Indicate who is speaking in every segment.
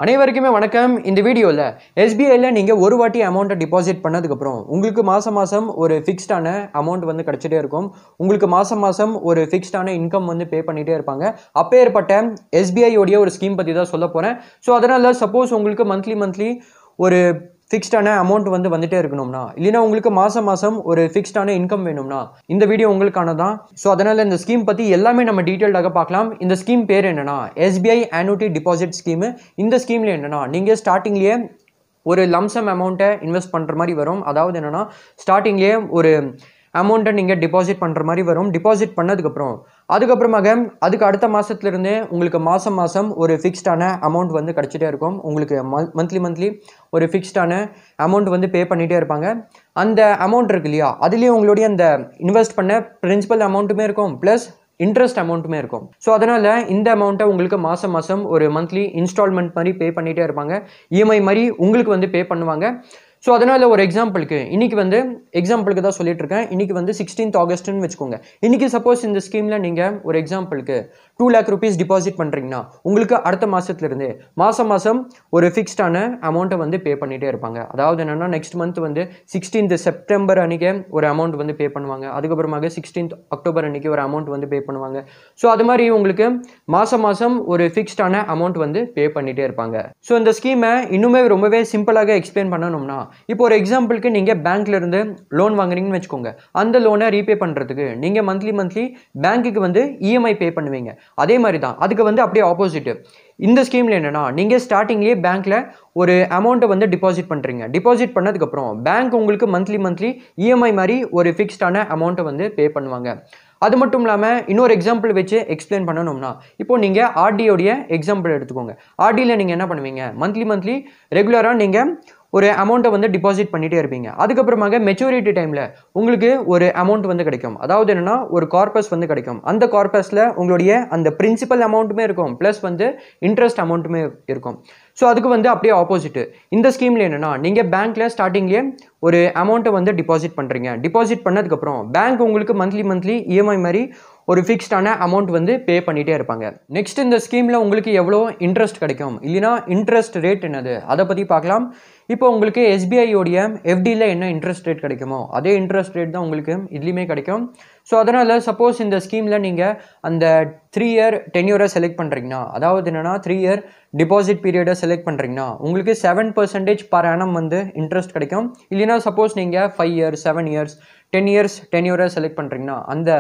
Speaker 1: அனைவருக்குமே வணக்கம். இந்த வீடியோவில் எஸ்பிஐயில் நீங்கள் ஒரு வாட்டி அமௌண்ட்டை டிபாசிட் பண்ணதுக்கப்புறம் உங்களுக்கு மாதம் மாதம் ஒரு ஃபிக்ஸ்டான அமௌண்ட் வந்து கிடச்சிட்டே இருக்கும். உங்களுக்கு மாதம் மாதம் ஒரு ஃபிக்ஸ்டான இன்கம் வந்து பே பண்ணிகிட்டே இருப்பாங்க. அப்பேற்பட்ட எஸ்பிஐயோடைய ஒரு ஸ்கீம் பற்றி தான் சொல்ல போகிறேன். ஸோ அதனால் சப்போஸ் உங்களுக்கு மந்த்லி ஒரு ஃபிக்ஸ்டான அமௌண்ட் வந்து வந்துட்டே இருக்கணும்னா, இல்லைனா உங்களுக்கு மாதம் மாதம் ஒரு ஃபிக்ஸ்டான இன்கம் வேணும்னா இந்த வீடியோ உங்களுக்கான தான். ஸோ அதனால் இந்த ஸ்கீம் பற்றி எல்லாமே நம்ம டீட்டெயில்டாக பார்க்கலாம். இந்த ஸ்கீம் பேர் என்னன்னா எஸ்பிஐ ஆனுட்டி டிபாசிட் ஸ்கீமு. இந்த ஸ்கீமில் என்னன்னா நீங்கள் ஸ்டார்டிங்லேயே ஒரு லம்சம் அமௌண்ட்டை இன்வெஸ்ட் பண்ணுற மாதிரி வரும். அதாவது என்னென்னா ஸ்டார்டிங்லேயே ஒரு அமௌண்ட்டை நீங்கள் டிபாசிட் பண்ணுற மாதிரி வரும். டிபாசிட் பண்ணதுக்கப்புறம் அதுக்கப்புறமாக அதுக்கு அடுத்த மாதத்துலேருந்தே உங்களுக்கு மாதம் ஒரு ஃபிக்ஸ்டான அமௌண்ட் வந்து கிடச்சிட்டே இருக்கும். உங்களுக்கு மந்த்லி ஒரு ஃபிக்ஸ்டான அமௌண்ட் வந்து பே பண்ணிகிட்டே இருப்பாங்க. அந்த அமௌண்ட் இருக்கு இல்லையா, அதுலேயே உங்களுடைய அந்த இன்வெஸ்ட் பண்ண பிரின்சிபல் அமௌண்ட்டுமே இருக்கும், ப்ளஸ் இன்ட்ரெஸ்ட் அமௌண்ட்டுமே இருக்கும். ஸோ அதனால் இந்த அமௌண்ட்டை உங்களுக்கு மாதம் ஒரு மந்த்லி இன்ஸ்டால்மெண்ட் மாதிரி பே பண்ணிகிட்டே இருப்பாங்க. இஎம்ஐ மாதிரி உங்களுக்கு வந்து பே பண்ணுவாங்க. ஸோ அதனால் ஒரு எக்ஸாம்பிளுக்கு இன்றைக்கி வந்து எக்ஸாம்பிளுக்கு தான் சொல்லிட்டு இருக்கேன். இன்றைக்கி வந்து 16th ஆகஸ்ட்னு வச்சுக்கோங்க. இன்றைக்கி சப்போஸ் இந்த ஸ்கீமில் நீங்கள் ஒரு எக்ஸாம்பிளுக்கு 2 lakh rupees டிபாசிட் பண்ணுறீங்கன்னா உங்களுக்கு அடுத்த மாதத்துலேருந்து மாதம் ஒரு ஃபிக்ஸ்டான அமௌண்ட்டை வந்து பே பண்ணிகிட்டே இருப்பாங்க. அதாவது என்னென்னா நெக்ஸ்ட் மந்த் வந்து 16th செப்டம்பர் அன்றைக்கி ஒரு அமௌண்ட் வந்து பே பண்ணுவாங்க. அதுக்கப்புறமாக 16th அக்டோபர் அன்றைக்கி ஒரு அமௌண்ட் வந்து பே பண்ணுவாங்க. ஸோ அது மாதிரி உங்களுக்கு மாதம் ஒரு ஃபிக்ஸ்டான அமௌண்ட் வந்து பே பண்ணிகிட்டே இருப்பாங்க. ஸோ இந்த ஸ்கீமை இன்னுமே ரொம்பவே சிம்பிளாக எக்ஸ்பிளைன் பண்ணணும்னா, இப்போ ஒரு எக்ஸாம்பிளுக்கு நீங்கள் பேங்க்ல இருந்து லோன் வாங்குறீங்கன்னு வச்சுக்கோங்க. அந்த லோனை ரீபே பண்ணுறதுக்கு நீங்கள் மந்த்லி பேங்க்குக்கு வந்து இஎம்ஐ பே பண்ணுவீங்க. அதே மாதிரி தான் அதுக்கு வந்து அப்படியே ஆப்போசிட். இந்த ஸ்கீமில் என்னென்னா நீங்கள் ஸ்டார்டிங்லேயே பேங்க்கில் ஒரு அமௌண்ட்டை வந்து டிபாசிட் பண்ணுறீங்க. டிபாசிட் பண்ணதுக்கப்புறம் பேங்க் உங்களுக்கு மந்த்லி இஎம்ஐ மாதிரி ஒரு ஃபிக்ஸ்டான அமௌண்ட்டை வந்து பே பண்ணுவாங்க. அது மட்டும் இல்லாமல் இன்னொரு எக்ஸாம்பிள் வச்சு எக்ஸ்பிளைன் பண்ணணும்னா, இப்போது நீங்கள் ஆர்டியோடைய எக்ஸாம்பிள் எடுத்துக்கோங்க. ஆர்டியில் நீங்கள் என்ன பண்ணுவீங்க, மந்த்லி ரெகுலராக நீங்கள் ஒரு அமௌண்ட்டை வந்து டிபாசிட் பண்ணிகிட்டே இருப்பீங்க. அதுக்கப்புறமாக மெச்சூரிட்டி டைமில் உங்களுக்கு ஒரு அமௌண்ட் வந்து கிடைக்கும். அதாவது என்னென்னா ஒரு கார்பஸ் வந்து கிடைக்கும். அந்த கார்பஸில் உங்களுடைய அந்த பிரின்சிபல் அமௌண்ட்டுமே இருக்கும், ப்ளஸ் வந்து இன்ட்ரெஸ்ட் அமௌண்ட்டுமே இருக்கும். ஸோ அதுக்கு வந்து அப்படியே ஆப்போசிட்டு. இந்த ஸ்கீமில் என்னென்னா நீங்கள் பேங்க்கில் ஸ்டார்டிங்லேயே ஒரு அமௌண்ட்டை வந்து டிபாசிட் பண்ணுறீங்க. டிபாசிட் பண்ணதுக்கப்புறம் பேங்க் உங்களுக்கு மந்த்லி இஎம்ஐ மாதிரி ஒரு ஃபிக்ஸ்டான அமௌண்ட் வந்து பே பண்ணிகிட்டே இருப்பாங்க. நெக்ஸ்ட் இந்த ஸ்கீமில் உங்களுக்கு எவ்வளோ இன்ட்ரெஸ்ட் கிடைக்கும், இல்லைனா இன்ட்ரெஸ்ட் ரேட் என்னது, அதை பற்றி பார்க்கலாம். இப்போ உங்களுக்கு எஸ்பிஐயோடைய எஃப்டியில் என்ன இன்ட்ரெஸ்ட் ரேட் கிடைக்குமோ அதே இன்ட்ரெஸ்ட் ரேட் தான் உங்களுக்கு இதுலேயுமே கிடைக்கும். ஸோ அதனால் சப்போஸ் இந்த ஸ்கீமில் நீங்கள் அந்த 3 year டென்யூரை செலக்ட் பண்ணுறீங்கன்னா, அதாவது என்னென்னா 3 year டிபாசிட் பீரியடை செலக்ட் பண்ணுறீங்கன்னா உங்களுக்கு 7% per annum வந்து இன்ட்ரெஸ்ட் கிடைக்கும். இல்லைனா சப்போஸ் நீங்கள் 5 years 7 years 10 years டென்யூரை செலக்ட் பண்ணுறீங்கன்னா, அந்த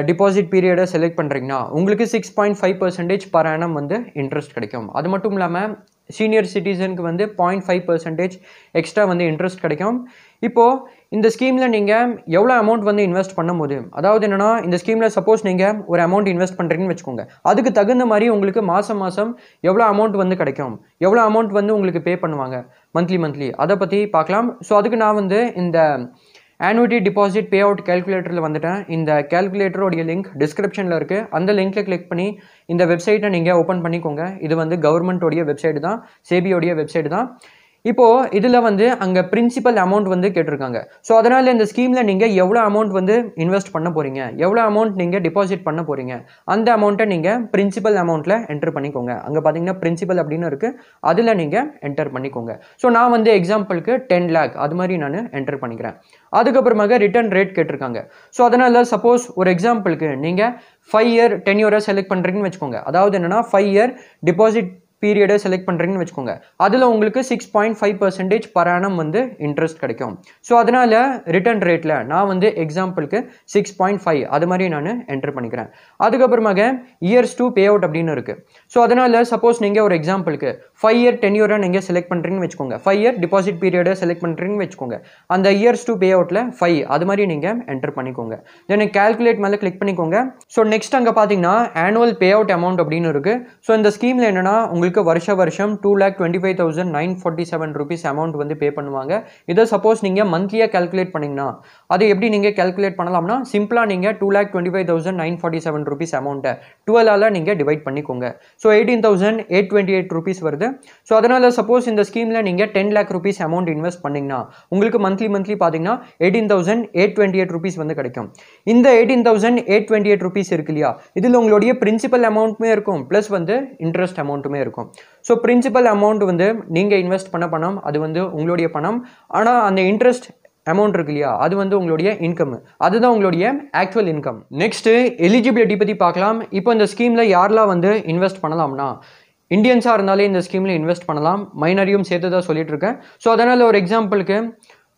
Speaker 1: டிபாசிட் பீரியடை செலக்ட் பண்ணுறீங்கன்னா உங்களுக்கு 6.5% per annum வந்து இன்ட்ரெஸ்ட் கிடைக்கும். அது மட்டும் இல்லாமல் சீனியர் சிட்டிசனுக்கு வந்து 0.5% எக்ஸ்ட்ரா வந்து இன்ட்ரெஸ்ட் கிடைக்கும். இப்போது இந்த ஸ்கீமில் நீங்கள் எவ்வளோ அமௌண்ட் வந்து இன்வெஸ்ட் பண்ணும்போது, அதாவது என்னென்னா இந்த ஸ்கீமில் சப்போஸ் நீங்கள் ஒரு அமௌண்ட் இன்வெஸ்ட் பண்ணுறீங்கன்னு வச்சுக்கோங்க. அதுக்கு தகுந்த மாதிரி உங்களுக்கு மாதம் எவ்வளோ அமௌண்ட் வந்து கிடைக்கும், எவ்வளோ அமௌண்ட் வந்து உங்களுக்கு பே பண்ணுவாங்க மந்த்லி அதை பற்றி பார்க்கலாம். ஸோ அதுக்கு நான் வந்து இந்த ஆனுவிட்டி டிபாசிட் பே அவுட் கேல்குலேட்டரில் வந்துட்டேன். இந்த கேல்குலேட்டரோடைய லிங்க் டிஸ்கிரிப்ஷனில் இருக்குது. அந்த லிங்க்கில் கிளிக் பண்ணி இந்த வெப்சைட்டை நீங்கள் ஓப்பன் பண்ணிக்கோங்க. இது வந்து கவர்மெண்ட்டோடைய வெப்சைட் தான், செபியோடைய வெப்சைட் தான். இப்போது இதில் வந்து அங்கே பிரின்சிபல் அமௌண்ட் வந்து கேட்டிருக்காங்க. ஸோ அதனால் இந்த ஸ்கீமில் நீங்கள் எவ்வளோ அமௌண்ட் வந்து இன்வெஸ்ட் பண்ண போகிறீங்க, எவ்வளோ அமௌண்ட் நீங்கள் டிபாசிட் பண்ண போகிறீங்க, அந்த அமௌண்ட்டை நீங்கள் பிரின்சிபல் அமௌண்ட்டில் என்டர் பண்ணிக்கோங்க. அங்கே பார்த்தீங்கன்னா பிரின்சிபல் அப்படின்னு இருக்குது, அதில் நீங்கள் என்டர் பண்ணிக்கோங்க. ஸோ நான் வந்து எக்ஸாம்பிளுக்கு 10 lakh அது மாதிரி நான் என்டர் பண்ணிக்கிறேன். அதுக்கப்புறமாக ரிட்டர்ன் ரேட் கேட்டிருக்காங்க. ஸோ அதனால் சப்போஸ் ஒரு எக்ஸாம்பிளுக்கு நீங்கள் 5 year டென்யூரை செலக்ட் பண்ணுறீங்கன்னு வச்சுக்கோங்க. அதாவது என்னென்னா 5 year டிபாசிட் பீரியடை செலக்ட் பண்ணுறீங்கன்னு வச்சுக்கோங்க. அதில் உங்களுக்கு 6.5% per annum வந்து இன்ட்ரெஸ்ட் கிடைக்கும். ஸோ அதனால் ரிட்டர்ன் ரேட்டில் நான் வந்து எக்ஸாம்பிளுக்கு 6.5 அது மாதிரி நான் என்டர் பண்ணிக்கிறேன். அதுக்கப்புறமாக இயர்ஸ் டு பே அவுட் அப்படின்னு இருக்குது. ஸோ அதனால் சப்போஸ் நீங்கள் ஒரு எக்ஸாம்பிளுக்கு 5 year டென்யூரை நீங்கள் செலக்ட் பண்ணுறீங்கன்னு வச்சுக்கோங்க. 5 year டிபாசிட் பீரியடை செலக்ட் பண்ணுறீங்கன்னு வச்சுக்கோங்க. அந்த இயர்ஸ் டு பே அவுட்டில் 5 அது மாதிரி நீங்கள் என்டர் பண்ணிக்கோங்க. தென் கேல்குலேட் மேலே கிளிக் பண்ணிக்கோங்க. ஸோ நெக்ஸ்ட் அங்கே பார்த்தீங்கன்னா ஆனுவல் பே அவுட் அமௌண்ட் அப்படின்னு இருக்குது. ஸோ இந்த ஸ்கீமில் என்னென்னா உங்களுக்கு வருஷம் 2,25,947 rupees அமௌண்ட் வந்து பே பண்ணுவாங்க. இதை சப்போஸ் நீங்கள் மந்த்லியாக கேல்குலேட் பண்ணிங்கன்னா அது எப்படி நீங்கள் கேல்குலேட் பண்ணலாம்னா, சிம்பிளாக நீங்கள் 2,25,947 rupees அமௌண்ட்டை 12ஆல் நீங்கள் டிவைட் பண்ணிக்கோங்க. ஸோ 18,828 rupees வருது. ஸோ அதனால் சப்போஸ் இந்த ஸ்கீமில் நீங்கள் 10 lakh rupees அமௌண்ட் இன்வெஸ்ட் பண்ணிங்கன்னா உங்களுக்கு மந்த்லி பார்த்தீங்கன்னா 18,828 rupees வந்து கிடைக்கும். இந்த 18,828 rupees இருக்கு இல்லையா, இதில் உங்களுடைய பிரின்சிபல் அமௌண்ட்டுமே இருக்கும், ப்ளஸ் வந்து இன்ட்ரெஸ்ட் அமௌண்ட்டுமே இருக்கும். இருக்கும். ஸோ பிரின்சிபல் அமௌண்ட் வந்து நீங்கள் இன்வெஸ்ட் பண்ண பணம், அது வந்து உங்களுடைய பணம். ஆனால் அந்த இன்ட்ரெஸ்ட் அமௌண்ட் இருக்கு இல்லையா, அது வந்து உங்களுடைய இன்கம், அதுதான் உங்களுடைய ஆக்சுவல் இன்கம். நெக்ஸ்ட்டு எலிஜிபிலிட்டி பற்றி பார்க்கலாம். இப்போ இந்த ஸ்கீமில் யாரெல்லாம் வந்து இன்வெஸ்ட் பண்ணலாம்னா, இந்தியன்ஸாக இருந்தாலே இந்த ஸ்கீமில் இன்வெஸ்ட் பண்ணலாம். மைனரையும் சேர்த்து தான் சொல்லிட்டு இருக்கேன். ஸோ அதனால் ஒரு எக்ஸாம்பிளுக்கு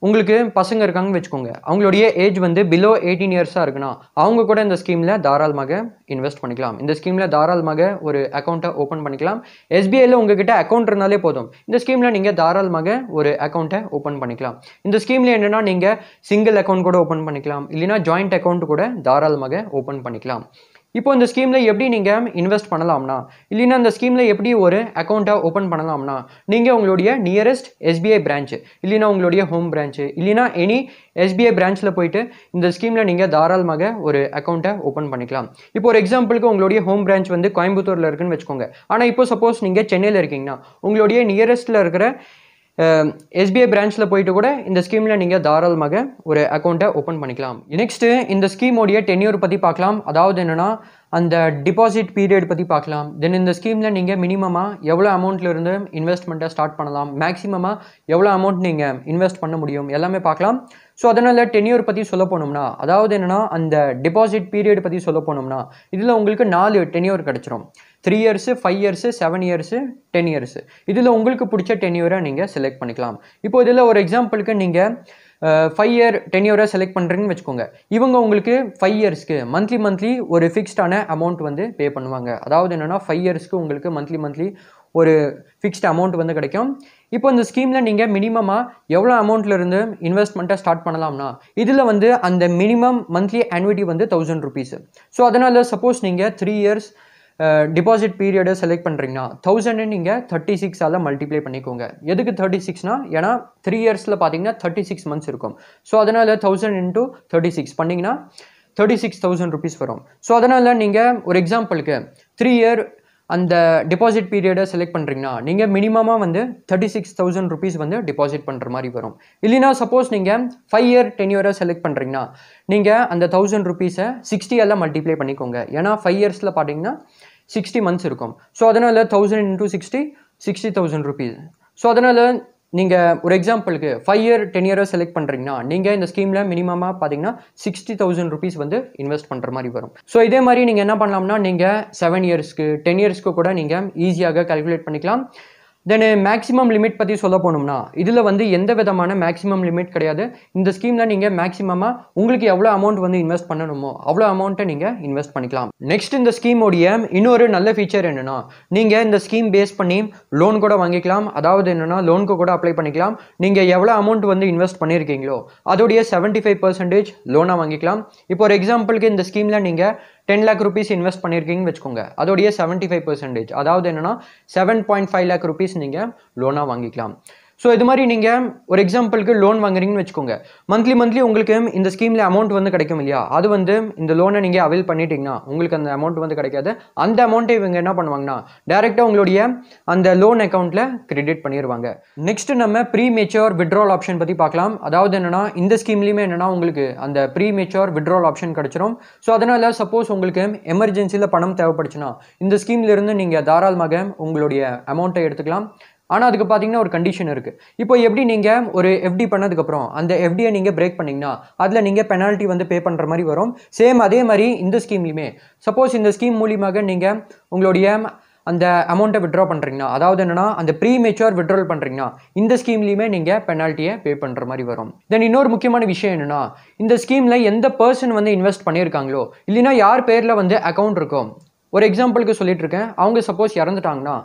Speaker 1: உங்களுக்கு பசங்க இருக்காங்கன்னு வச்சுக்கோங்க, அவங்களுடைய ஏஜ் வந்து பிலோ 18 இயர்ஸாக இருக்குன்னா அவங்க கூட இந்த ஸ்கீமில் தாராளமாக இன்வெஸ்ட் பண்ணிக்கலாம். இந்த ஸ்கீமில் தாராளமாக ஒரு அக்கௌண்ட்டை ஓப்பன் பண்ணிக்கலாம். எஸ்பிஐயில் உங்ககிட்ட அக்கௌண்ட் இருந்தாலே போதும், இந்த ஸ்கீமில் நீங்கள் தாராளமாக ஒரு அக்கௌண்ட்டை ஓப்பன் பண்ணிக்கலாம். இந்த ஸ்கீமில் என்னென்னா நீங்கள் சிங்கிள் அக்கௌண்ட் கூட ஓப்பன் பண்ணிக்கலாம், இல்லைனா ஜாயிண்ட் அக்கௌண்ட் கூட தாராளமாக ஓப்பன் பண்ணிக்கலாம். இப்போ இந்த ஸ்கீமில் எப்படி நீங்கள் இன்வெஸ்ட் பண்ணலாம்னா, இல்லைன்னா இந்த ஸ்கீமில் எப்படி ஒரு அக்கௌண்ட்டை ஓப்பன் பண்ணலாம்னா, நீங்கள் உங்களுடைய நியரஸ்ட் எஸ்பிஐ பிரான்ச்சு, இல்லைனா உங்களுடைய ஹோம் பிரான்ச்சு, இல்லைனா எனி எஸ்பிஐ பிரான்ச்சில் போயிட்டு இந்த ஸ்கீமில் நீங்கள் தாராளமாக ஒரு அக்கௌண்ட்டை ஓப்பன் பண்ணிக்கலாம். இப்போ ஒரு எக்ஸாம்பிளுக்கு உங்களுடைய ஹோம் பிரான்ச் வந்து கோயம்புத்தூரில் இருக்குன்னு வச்சுக்கோங்க. ஆனால் இப்போ சப்போஸ் நீங்கள் சென்னையில் இருக்கீங்கன்னா உங்களுடைய நியரஸ்ட்டில் இருக்கிற எஸ்பிஐ பிரான்ச்சில் போயிட்டு கூட இந்த ஸ்கீமில் நீங்கள் தாராளமாக ஒரு அக்கௌண்ட்டை ஓப்பன் பண்ணிக்கலாம். நெக்ஸ்ட்டு இந்த ஸ்கீமோடைய டென்யூர் பற்றி பார்க்கலாம். அதாவது என்னென்னா அந்த டிபாசிட் பீரியட் பற்றி பார்க்கலாம். தென் இந்த ஸ்கீமில் நீங்கள் மினிமமாக எவ்வளோ அமௌண்ட்லேருந்து இன்வெஸ்ட்மெண்ட்டை ஸ்டார்ட் பண்ணலாம், மேக்ஸிமமாக எவ்வளோ அமௌண்ட் நீங்கள் இன்வெஸ்ட் பண்ண முடியும், எல்லாமே பார்க்கலாம். ஸோ அதனால் டென்யூர் பற்றி சொல்ல போனோம்னா, அதாவது என்னென்னா அந்த டிபாசிட் பீரியட் பற்றி சொல்ல போனோம்னா, இதில் உங்களுக்கு 4 டென்யூர் கிடச்சிரும். 3 இயர்ஸு, 5 இயர்ஸு, 7 இயர்ஸு, 10 இயர்ஸு. இதில் உங்களுக்கு பிடிச்ச டென்யூரை நீங்கள் செலக்ட் பண்ணிக்கலாம். இப்போ இதில் ஒரு எக்ஸாம்பிளுக்கு நீங்கள் 5 இயர் டென்யூரை செலக்ட் பண்ணுறீங்கன்னு வச்சுக்கோங்க. இவங்க உங்களுக்கு 5 இயர்ஸ்க்கு மந்த்லி ஒரு ஃபிக்ஸ்டான அமௌண்ட் வந்து பே பண்ணுவாங்க. அதாவது என்னென்னா 5 இயர்ஸ்க்கு உங்களுக்கு மந்த்லி ஒரு ஃபிக்ஸ்ட் அமௌண்ட் வந்து கிடைக்கும். இப்போ இந்த ஸ்கீமில் நீங்கள் மினிமமாக எவ்வளோ அமௌண்ட்லேருந்து இன்வெஸ்ட்மெண்ட்டை ஸ்டார்ட் பண்ணலாம்னா, இதில் வந்து அந்த மினிமம் மந்த்லி ஆன்விட்டி வந்து 1000 rupees. ஸோ அதனால் சப்போஸ் நீங்கள் 3 இயர்ஸ் டிபாசிட் பீரியடை செலக்ட் பண்ணுறீங்கன்னா 1000 நீங்கள் 36ஆல் மல்டிப்ளை பண்ணிக்கோங்க. எதுக்கு 36னா, ஏன்னா 3 இயர்ஸில் பார்த்தீங்கன்னா 36 months இருக்கும். ஸோ அதனால் 1000 into 36 பண்ணிங்கன்னா 36,000 rupees வரும். ஸோ அதனால் நீங்கள் ஒரு எக்ஸாம்பிளுக்கு 3 இயர் அந்த டிபாசிட் பீரியடை செலக்ட் பண்ணுறீங்கன்னா நீங்கள் மினிமமாக வந்து 36,000 rupees வந்து டிபாசிட் பண்ணுற மாதிரி வரும். இல்லைனா சப்போஸ் நீங்கள் 5 இயர் டென்யூரை செலக்ட் பண்ணுறீங்கன்னா நீங்கள் அந்த 1000 rupees 60ஆல் மல்டிப்ளை பண்ணிக்கோங்க. ஏன்னா 5 இயர்ஸில் பார்த்தீங்கன்னா 60 months இருக்கும். ஸோ அதனால் 1000 into 60 60,000 rupees. ஸோ அதனால் நீங்கள் ஒரு எக்ஸாம்பிளுக்கு 5 இயர் டென்யூரை செலக்ட் பண்ணுறீங்கன்னா நீங்கள் இந்த ஸ்கீமில் மினிமமாக பார்த்தீங்கன்னா 60,000 rupees வந்து இன்வெஸ்ட் பண்ணுற மாதிரி வரும். ஸோ இதே மாதிரி நீங்கள் என்ன பண்ணலாம்னா, நீங்கள் 7 இயர்ஸ்க்கு 10 இயர்ஸ்க்கு கூட நீங்கள் ஈஸியாக கால்குலேட் பண்ணிக்கலாம். தென் மேக்ஸிமம் லிமிட் பற்றி சொல்ல போனோம்னா, இதில் வந்து எந்த விதமான மேக்ஸிமம் லிமிட் கிடையாது. இந்த ஸ்கீமில் நீங்கள் மேக்ஸிமமாக உங்களுக்கு எவ்வளோ அமௌண்ட் வந்து இன்வெஸ்ட் பண்ணணுமோ அவ்வளோ அமௌண்ட்டை நீங்கள் இன்வெஸ்ட் பண்ணிக்கலாம். நெக்ஸ்ட் இந்த ஸ்கீமோடைய இன்னொரு நல்ல ஃபீச்சர் என்னென்னா, நீங்கள் இந்த ஸ்கீம் பேஸ் பண்ணி லோன் கூட வாங்கிக்கலாம். அதாவது என்னென்னா லோனுக்கு கூட அப்ளை பண்ணிக்கலாம். நீங்கள் எவ்வளோ அமௌண்ட் வந்து இன்வெஸ்ட் பண்ணியிருக்கீங்களோ அதோடைய 75% லோனாக வாங்கிக்கலாம். இப்போ ஒரு எக்ஸாம்பிளுக்கு இந்த ஸ்கீமில் நீங்கள் 10 lakh rupees இன்வெஸ்ட் பண்ணியிருக்கீங்கன்னு வச்சுக்கோங்க. அதோடைய 75%, அதாவது என்னன்னா 7.5 lakh rupees நீங்கள் லோனாக வாங்கிக்கலாம். ஸோ இது மாதிரி நீங்கள் ஒரு எக்ஸாம்பிளுக்கு லோன் வாங்குறீங்கன்னு வச்சுக்கோங்க. மந்த்லி உங்களுக்கு இந்த ஸ்கீமில் அமௌண்ட் வந்து கிடைக்கும் இல்லையா, அது வந்து இந்த லோனை நீங்கள் அவைல் பண்ணிட்டீங்கன்னா உங்களுக்கு அந்த அமௌண்ட் வந்து கிடைக்காது. அந்த அமௌண்ட்டை இவங்க என்ன பண்ணுவாங்கன்னா டேரெக்டாக உங்களுடைய அந்த லோன் அக்கௌண்ட்டில் கிரெடிட் பண்ணிடுவாங்க. நெக்ஸ்ட் நம்ம ப்ரீ மெச்சூர் விட்ரால் ஆப்ஷன் பற்றி பார்க்கலாம். அதாவது என்னன்னா இந்த ஸ்கீம்லேயுமே என்னன்னா உங்களுக்கு அந்த ப்ரீ மெச்சூர் விட்ரால் ஆப்ஷன் கிடைச்சிரும். ஸோ அதனால் சப்போஸ் உங்களுக்கு எமர்ஜென்சியில் பணம் தேவைப்படுச்சுன்னா இந்த ஸ்கீம்லேருந்து நீங்கள் தாராளமாக உங்களுடைய அமௌண்ட்டை எடுத்துக்கலாம். ஆனால் அதுக்கு பார்த்தீங்கன்னா ஒரு கண்டிஷன் இருக்குது. இப்போ எப்படி நீங்கள் ஒரு எஃப்டி பண்ணதுக்கப்புறம் அந்த எஃப்டியை நீங்கள் பிரேக் பண்ணிங்கன்னா அதில் நீங்கள் பெனால்ட்டி வந்து பே பண்ணுற மாதிரி வரும். சேம் அதே மாதிரி இந்த ஸ்கீம்லையுமே சப்போஸ் இந்த ஸ்கீம் மூலியமாக நீங்கள் உங்களுடைய அந்த அமௌண்ட்டை விட்ரா பண்ணுறீங்கன்னா, அதாவது என்னன்னா அந்த ப்ரீ மெச்சூர் விட்ரால் பண்ணுறீங்கன்னா இந்த ஸ்கீம்லையுமே நீங்கள் பெனால்ட்டியை பே பண்ணுற மாதிரி வரும். தென் இன்னொரு முக்கியமான விஷயம் என்னென்னா, இந்த ஸ்கீமில் எந்த பர்சன் வந்து இன்வெஸ்ட் பண்ணியிருக்காங்களோ இல்லைனா யார் பேரில் வந்து அக்கௌண்ட் இருக்கோ, ஒரு எக்ஸாம்பிளுக்கு சொல்லிட்டு இருக்கேன், அவங்க சப்போஸ் இறந்துட்டாங்கன்னா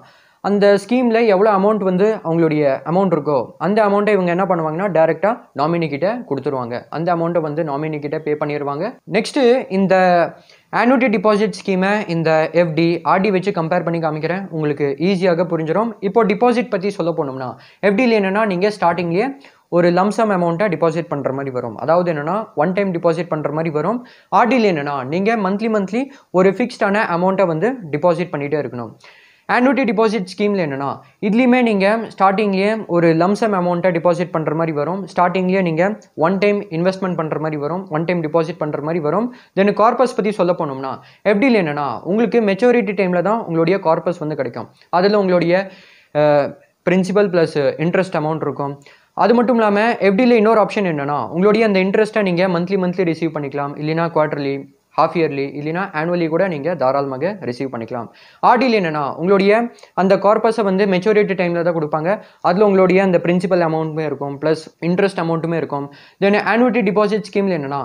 Speaker 1: அந்த ஸ்கீமில் எவ்வளோ அமௌண்ட் வந்து அவங்களுடைய அமௌண்ட் இருக்கோ அந்த அமௌண்ட்டை இவங்க என்ன பண்ணுவாங்கன்னா டேரெக்டாக நாமினி கிட்ட கொடுத்துருவாங்க. அந்த அமௌண்ட்டை வந்து நாமினி கிட்ட பே பண்ணிடுவாங்க. நெக்ஸ்ட்டு இந்த ஆனுட்டி டிபாசிட் ஸ்கீமை இந்த எஃப்டி ஆர்டி வச்சு கம்பேர் பண்ணி காமிக்கிறேன், உங்களுக்கு ஈஸியாக புரிஞ்சிடும். இப்போ டிபாசிட் பற்றி சொல்ல போனோம்னா எஃப்டியில் என்னென்னா நீங்கள் ஸ்டார்டிங்லேயே ஒரு லம்சம் அமௌண்ட்டை டிபாசிட் பண்ணுற மாதிரி வரும். அதாவது என்னென்னா ஒன் டைம் டிபாசிட் பண்ணுற மாதிரி வரும். ஆர்டியில் என்னென்னா நீங்கள் மந்த்லி ஒரு ஃபிக்ஸ்டான அமௌண்ட்டை வந்து டிபாசிட் பண்ணிகிட்டே இருக்கணும். ஆனுட்டி டிபாசிட் ஸ்கீமில் என்னென்னா இதுலேயுமே நீங்கள் ஸ்டார்டிங்லேயே ஒரு லம்சம் அமௌண்ட்டை டிபாசிட் பண்ணுற மாதிரி வரும். ஸ்டார்டிங்லேயே நீங்கள் ஒன் டைம் இன்வெஸ்ட்மெண்ட் பண்ணுற மாதிரி வரும், ஒன் டைம் டிபாசிட் பண்ணுற மாதிரி வரும். தென் கார்பஸ் பற்றி சொல்ல போனோம்னா எப்படியில் என்னென்னா உங்களுக்கு மெச்சூரிட்டி டைமில் தான் உங்களுடைய கார்பஸ் வந்து கிடைக்கும். அதில் உங்களுடைய பிரின்சிபல் ப்ளஸ் இன்ட்ரெஸ்ட் அமௌண்ட் இருக்கும். அது மட்டும் இல்லாமல் எஃப்டியில் இன்னொரு ஆப்ஷன் என்னென்னா உங்களுடைய அந்த இன்ட்ரெஸ்ட்டை நீங்கள் மந்த்லி ரிசீவ் பண்ணிக்கலாம், இல்லைனா குவார்டர்லி, ஹாஃப் இயர்லி, இல்லைனா ஆனுவலி கூட நீங்கள் தாராளமாக ரிசீவ் பண்ணிக்கலாம். ஆர்டியில் என்னென்னா உங்களுடைய அந்த கார்பஸை வந்து மெச்சூரிட்டி டைமில் தான் கொடுப்பாங்க. அதில் உங்களுடைய அந்த பிரின்சிபல் அமௌண்ட்டுமே இருக்கும், ப்ளஸ் இன்ட்ரெஸ்ட் அமௌண்ட்டுமே இருக்கும். தென் ஆனுட்டி டிபாசிட் ஸ்கீமில் என்னென்னா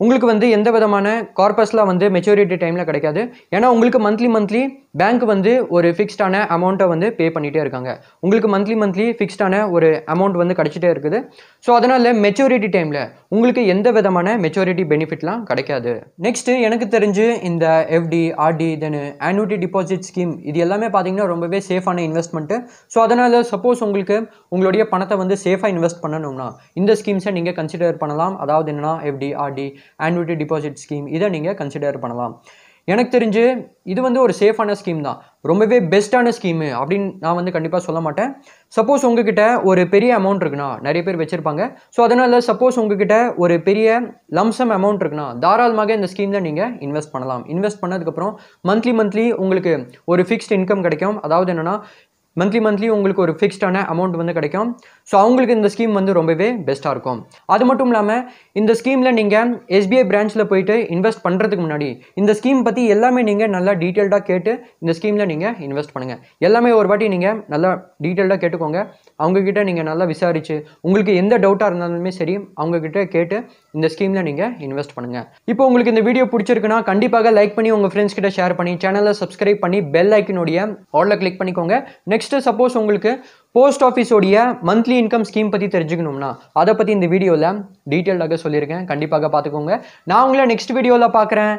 Speaker 1: உங்களுக்கு வந்து எந்த விதமான கார்பஸ்லாம் வந்து மெச்சூரிட்டி டைமில் கிடைக்காது. ஏன்னா உங்களுக்கு மந்த்லி பேங்க் வந்து ஒரு ஃபிக்ஸ்டான அமௌண்ட்டை வந்து பே பண்ணிகிட்டே இருக்காங்க. உங்களுக்கு மந்த்லி ஃபிக்ஸ்டான ஒரு அமௌண்ட் வந்து கிடைச்சிட்டே இருக்குது. ஸோ அதனால் மெச்சூரிட்டி டைமில் உங்களுக்கு எந்த விதமான மெச்சூரிட்டி பெனிஃபிட்லாம் கிடைக்காது. நெக்ஸ்ட்டு எனக்கு தெரிஞ்சு இந்த எஃப்டி, ஆர்டி, தென் ஆனுட்டி டிபாசிட் ஸ்கீம் இது எல்லாமே பார்த்தீங்கன்னா ரொம்பவே சேஃபான இன்வெஸ்ட்மெண்ட்டு. ஸோ அதனால் சப்போஸ் உங்களுக்கு உங்களுடைய பணத்தை வந்து சேஃபாக இன்வெஸ்ட் பண்ணணும்னா இந்த ஸ்கீம்ஸை நீங்கள் கன்சிடர் பண்ணலாம். அதாவது என்னென்னா எஃப்டி, ஆர்டி, ஆனுட்டி டிபாசிட் ஸ்கீம் இதை நீங்கள் கன்சிடர் பண்ணலாம். எனக்கு தெரிஞ்சு இது வந்து ஒரு சேஃபான ஸ்கீம் தான், ரொம்பவே பெஸ்ட்டான ஸ்கீமு அப்படின்னு நான் வந்து கண்டிப்பாக சொல்ல மாட்டேன். சப்போஸ் உங்ககிட்ட ஒரு பெரிய அமௌண்ட் இருக்குன்னா, நிறைய பேர் வச்சுருப்பாங்க. ஸோ அதனால் சப்போஸ் உங்ககிட்ட ஒரு பெரிய லம்சம் அமௌண்ட் இருக்குன்னா தாராளமாக இந்த ஸ்கீமில் நீங்கள் இன்வெஸ்ட் பண்ணலாம். இன்வெஸ்ட் பண்ணதுக்கப்புறம் மந்த்லி உங்களுக்கு ஒரு ஃபிக்ஸ்ட் இன்கம் கிடைக்கும். அதாவது என்னென்னா மந்த்லி உங்களுக்கு ஒரு ஃபிக்ஸ்டான அமௌண்ட் வந்து கிடைக்கும். ஸோ அவங்களுக்கு இந்த ஸ்கீம் வந்து ரொம்பவே பெஸ்ட்டாக இருக்கும். அது மட்டும் இல்லாமல் இந்த ஸ்கீமில் நீங்கள் எஸ்பிஐ பிரான்ச்சில் போயிட்டு இன்வெஸ்ட் பண்ணுறதுக்கு முன்னாடி இந்த ஸ்கீம் பற்றி எல்லாமே நீங்கள் நல்லா டீட்டெயில்டாக கேட்டு இந்த ஸ்கீமில் நீங்கள் இன்வெஸ்ட் பண்ணுங்கள். எல்லாமே ஒரு வாட்டி நீங்கள் நல்லா டீட்டெயில்டாக கேட்டுக்கோங்க. அவங்கக்கிட்ட நீங்கள் நல்லா விசாரித்து உங்களுக்கு எந்த டவுட்டாக இருந்தாலுமே சரி அவங்கக்கிட்ட கேட்டு இந்த ஸ்கீமில் நீங்கள் இன்வெஸ்ட் பண்ணுங்கள். இப்போ உங்களுக்கு இந்த வீடியோ பிடிச்சிருக்குன்னா கண்டிப்பாக லைக் பண்ணி உங்கள் ஃப்ரெண்ட்ஸ் கிட்ட ஷேர் பண்ணி சேனலை சப்ஸ்கிரைப் பண்ணி பெல் ஐக்கனுடைய ஆல்ல கிளிக் பண்ணிக்கோங்க. நெக்ஸ்ட் சப்போஸ் உங்களுக்கு போஸ்ட் ஆஃபீஸோடைய மந்த்லி இன்கம் ஸ்கீம் பற்றி தெரிஞ்சுக்கணும்னா அதை பற்றி இந்த வீடியோவில் டீட்டெயில்டாக சொல்லியிருக்கேன். கண்டிப்பாக பார்த்துக்கோங்க. நான் உங்களை நெக்ஸ்ட் வீடியோவில் பார்க்குறேன்.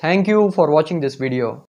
Speaker 1: தேங்க்யூ ஃபார் வாட்சிங் திஸ் வீடியோ.